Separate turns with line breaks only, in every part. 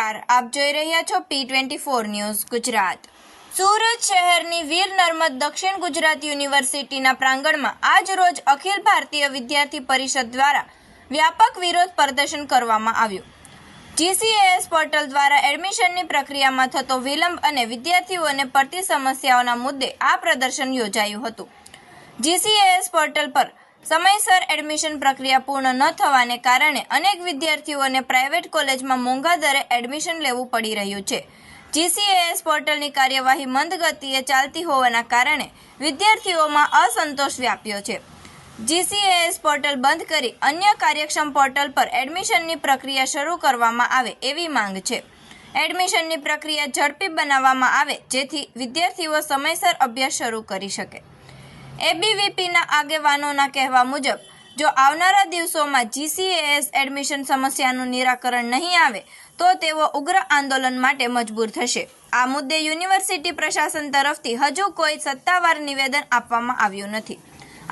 નમસ્કાર, આપ જોઈ રહ્યા છો P24 ન્યૂઝ ગુજરાત। સુરત શહેરની વીર નર્મદ દક્ષિણ ગુજરાત યુનિવર્સિટીના પ્રાંગણમાં આજ રોજ અખિલ ભારતીય વિદ્યાર્થી પરિષદ દ્વારા વ્યાપક વિરોધ પ્રદર્શન કરવામાં આવ્યું। GCAS પોર્ટલ દ્વારા એડમિશનની પ્રક્રિયામાં થતો વિલંબ અને વિદ્યાર્થીઓને પડતી સમસ્યાઓના મુદ્દે આ પ્રદર્શન યોજાયું હતું। GCAS પોર્ટલ પર સમયસર એડમિશન પ્રક્રિયા પૂર્ણ ન થવાને કારણે અનેક વિદ્યાર્થીઓને પ્રાઇવેટ કોલેજમાં મોંઘા દરે એડમિશન લેવું પડી રહ્યું છે। GCAS પોર્ટલની કાર્યવાહી મંદ ગતિએ ચાલતી હોવાના કારણે વિદ્યાર્થીઓમાં અસંતોષ વ્યાપ્યો છે। GCAS પોર્ટલ બંધ કરી અન્ય કાર્યક્ષમ પોર્ટલ પર એડમિશનની પ્રક્રિયા શરૂ કરવામાં આવે એવી માંગ છે। એડમિશનની પ્રક્રિયા ઝડપી બનાવવામાં આવે જેથી વિદ્યાર્થીઓ સમયસર અભ્યાસ શરૂ કરી શકે। ABVPના આગેવાનોના કહેવા મુજબ જો આવનારા દિવસોમાં GCAS એડમિશન સમસ્યાનું નિરાકરણ નહીં આવે તો તેઓ ઉગ્ર આંદોલન માટે મજબૂર થશે। આ મુદ્દે યુનિવર્સિટી પ્રશાસન તરફથી હજુ કોઈ સત્તાવાર નિવેદન આપવામાં આવ્યું નથી।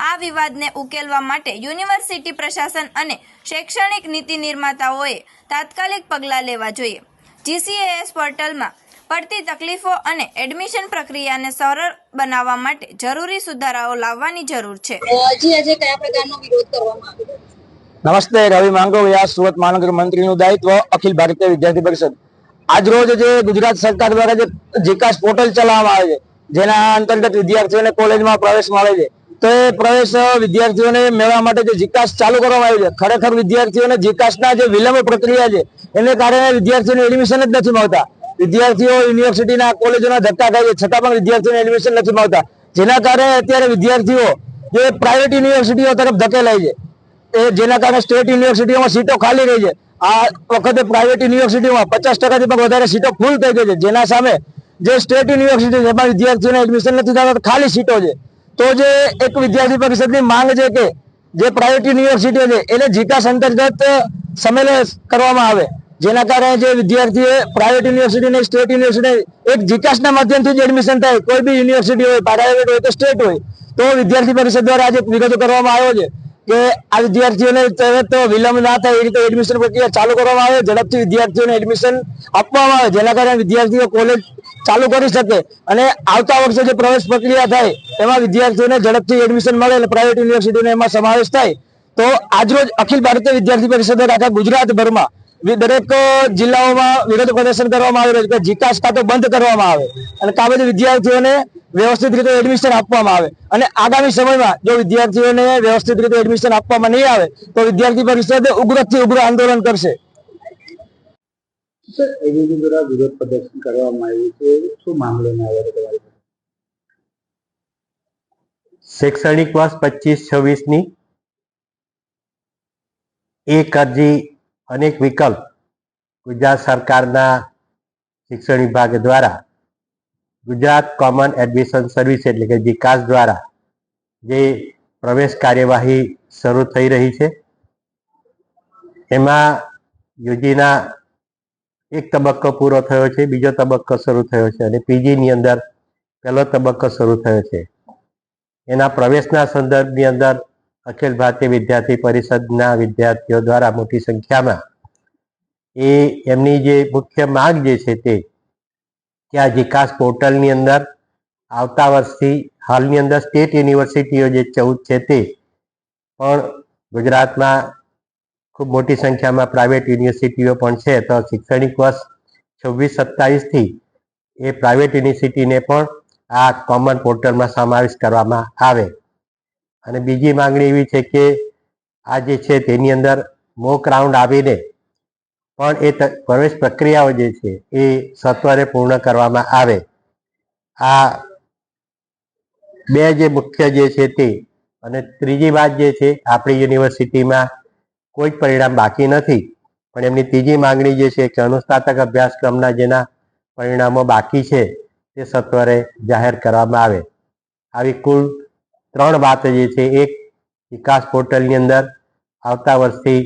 આ વિવાદને ઉકેલવા માટે યુનિવર્સિટી પ્રશાસન અને શૈક્ષણિક નીતિ નિર્માતાઓએ તાત્કાલિક પગલાં લેવા જોઈએ। GCAS પોર્ટલમાં પડતી તકલીફો અને એડમિશન પ્રક્રિયાને સરળ બનાવવા માટે જરૂરી સુધારાઓ લાવવાની જરૂર છે।
આજે કયા પ્રકારનો વિરોધ કરવામાં આવ્યો?
નમસ્તે, રવિ માંગોવિયા, સુરત મહાનગર મંત્રીનું દાયિત્વ, અખિલ ભારતીય વિદ્યાર્થી પરિષદ। આજ રોજ જે ગુજરાત સરકાર દ્વારા જે GCAS પોર્ટલ ચલાવવામાં આવે છે, જેના અંતર્ગત વિદ્યાર્થીઓને કોલેજમાં પ્રવેશ મળે છે, તો એ પ્રવેશ વિદ્યાર્થીઓને મેળવવા માટે જે GCAS ચાલુ કરવામાં આવ્યું છે, ખરેખર વિદ્યાર્થીઓને GCASના જે વિલંબ પ્રક્રિયા છે એને કારણે વિદ્યાર્થીઓને એડમિશન જ નથી મળતા। વિદ્યાર્થીઓ યુનિવર્સિટીના કોલેજોના ધક્કા ખાય છે છતાં પણ વિદ્યાર્થીઓને એડમિશન નથી મળતા, જેના કારણે અત્યારે વિદ્યાર્થીઓ જે પ્રાઇવેટ યુનિવર્સિટીઓ તરફ ધકેલાય છે, જેના કારણે સ્ટેટ યુનિવર્સિટીઓમાં સીટો ખાલી રહી છે। આ વખતે પ્રાઇવેટ યુનિવર્સિટીઓમાં 50%થી પણ વધારે સીટો ફૂલ થઈ ગઈ છે, જેના સામે જે સ્ટેટ યુનિવર્સિટી એમાં વિદ્યાર્થીઓને એડમિશન નથી થતા, ખાલી સીટો છે। તો જે એક વિદ્યાર્થી પરિષદની માંગ છે કે જે પ્રાઇવેટ યુનિવર્સિટીઓ છે એને GCAS અંતર્ગત સંમેલન કરવામાં આવે, જેના કારણે જે વિદ્યાર્થીઓ પ્રાઇવેટ યુનિવર્સિટી અને સ્ટેટ યુનિવર્સિટી એક GCASના માધ્યમથી જ એડમિશન થાય, કોઈ બી યુનિવર્સિટી હોય, પ્રાઇવેટ હોય કે સ્ટેટ હોય। તો વિદ્યાર્થી પરિષદ દ્વારા આજે વિરોધ કરવામાં આવ્યો છે કે આ વિદ્યાર્થીઓને તરત વિલંબ ના થાય એ રીતે એડમિશન પ્રક્રિયા ચાલુ કરવામાં આવે, ઝડપથી વિદ્યાર્થીઓને એડમિશન આપવામાં આવે, જેના કારણે વિદ્યાર્થીઓ કોલેજ ચાલુ કરી શકે અને આવતા વર્ષે જે પ્રવેશ પ્રક્રિયા થાય એમાં વિદ્યાર્થીઓને ઝડપથી એડમિશન મળે અને પ્રાઇવેટ યુનિવર્સિટીનો એમાં સમાવેશ થાય। તો આજરોજ અખિલ ભારતીય વિદ્યાર્થી પરિષદ આખા ગુજરાતભરમાં દરેક જિલ્લાઓમાં વિરોધ પ્રદર્શન કરવામાં આવી રહ્યું છે કે GCAS કાં તો બંધ કરવામાં આવે અને કાં પછી વિદ્યાર્થીઓને વ્યવસ્થિત રીતે એડમિશન આપવામાં આવે। અને આગામી સમયમાં જો વિદ્યાર્થીઓને વ્યવસ્થિત રીતે એડમિશન આપવામાં નહીં આવે તો વિદ્યાર્થી પરિષદ ઉગ્રથી ઉગ્ર આંદોલન કરશે।
એબીવી દ્વારા વિરોધ પ્રદર્શન કરવામાં આવ્યું છે, શું મામલો આવ્યો?
શૈક્ષણિક વર્ષ 25-26ની એક અરજી અનેક વિકલ્પ ગુજરાત સરકારના શિક્ષણ વિભાગ દ્વારા ગુજરાત કોમન એડમિશન સર્વિસ એટલે કે GCAS દ્વારા જે પ્રવેશ કાર્યવાહી શરૂ થઈ રહી છે, એમાં યુજીના એક તબક્કો પૂરો થયો છે, બીજો તબક્કો શરૂ થયો છે અને પીજીની અંદર પહેલો તબક્કો શરૂ થયો છે। એના પ્રવેશના સંદર્ભની અંદર અખિલ ભારતીય વિદ્યાર્થી પરિષદના વિદ્યાર્થીઓ દ્વારા મોટી સંખ્યામાં એમની જે મુખ્ય માંગ જે છે તે કે આ GCAS પોર્ટલની અંદર આવતા વર્ષથી હાલની અંદર સ્ટેટ યુનિવર્સિટીઓ જે 14 છે તે પણ ગુજરાતમાં ખૂબ મોટી સંખ્યામાં પ્રાઇવેટ યુનિવર્સિટીઓ પણ છે, તો શૈક્ષણિક વર્ષ 26-27થી એ પ્રાઇવેટ યુનિવર્સિટીને પણ આ કોમન પોર્ટલમાં સમાવેશ કરવામાં આવે। અને બીજી માંગણી એવી છે કે આ જે છે તેની અંદર મોક રાઉન્ડ આવીને પણ એ પ્રવેશ પ્રક્રિયાઓ જે છે એ સત્વરે પૂર્ણ કરવામાં આવે। આ બે જે મુખ્ય જે છે તે, અને ત્રીજી વાત જે છે, આપણી યુનિવર્સિટીમાં કોઈ જ પરિણામ બાકી નથી, પણ એમની ત્રીજી માંગણી જે છે કે અનુસ્નાતક અભ્યાસક્રમના જેના પરિણામો બાકી છે તે સત્વરે જાહેર કરવામાં આવે। આવી કુલ 3 વાતો જે છે, એક GCAS પોર્ટલની અંદર આવતા વર્ષથી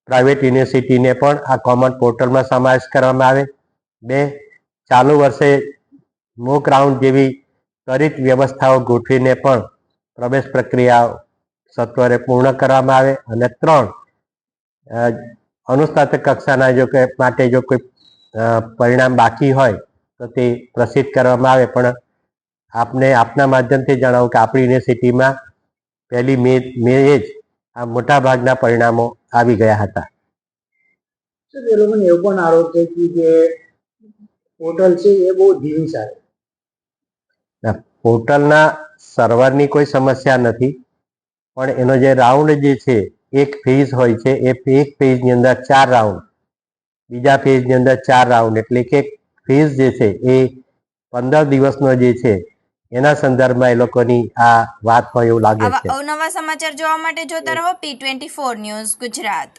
પ્રાઇવેટ યુનિવર્સિટીને પણ આ કોમન પોર્ટલમાં સમાવેશ કરવામાં આવે, 2 ચાલુ વર્ષે મોક રાઉન્ડ જેવી ત્વરિત વ્યવસ્થાઓ ગોઠવીને પણ પ્રવેશ પ્રક્રિયા સત્વરે પૂર્ણ કરવામાં આવે, અને 3 અનુસ્નાતક કક્ષાના માટે જો કોઈ પરિણામ બાકી હોય તો તે પ્રસિદ્ધ કરવામાં આવે. પણ આપને આપના માધ્યમથી જણાવું કે આપણી યુનિવર્સિટીમાં 1 મે જ આ મોટા ભાગના પરિણામો આવી ગયા હતા.
સર એ લોકોને એવો પણ આરોપ છે કે જે પોર્ટલ છે એ બહુ ધીમી ચાલે.
પોર્ટલના સર્વરની કોઈ સમસ્યા નથી, પણ એનો જે રાઉન્ડ જે છે એક ફેઝ હોય છે, એ એક ફેઝની અંદર 4 રાઉન્ડ, બીજા ફેઝની અંદર 4 રાઉન્ડ, એટલે કે ફેઝ જે છે એ 15 દિવસનો જે છે એના સંદર્ભમાં એ લોકોની આ વાત હોય એવું લાગે
આવા
છે.
અવનવા સમાચાર જોવા માટે જોતા રહો P24 ન્યૂઝ ગુજરાત.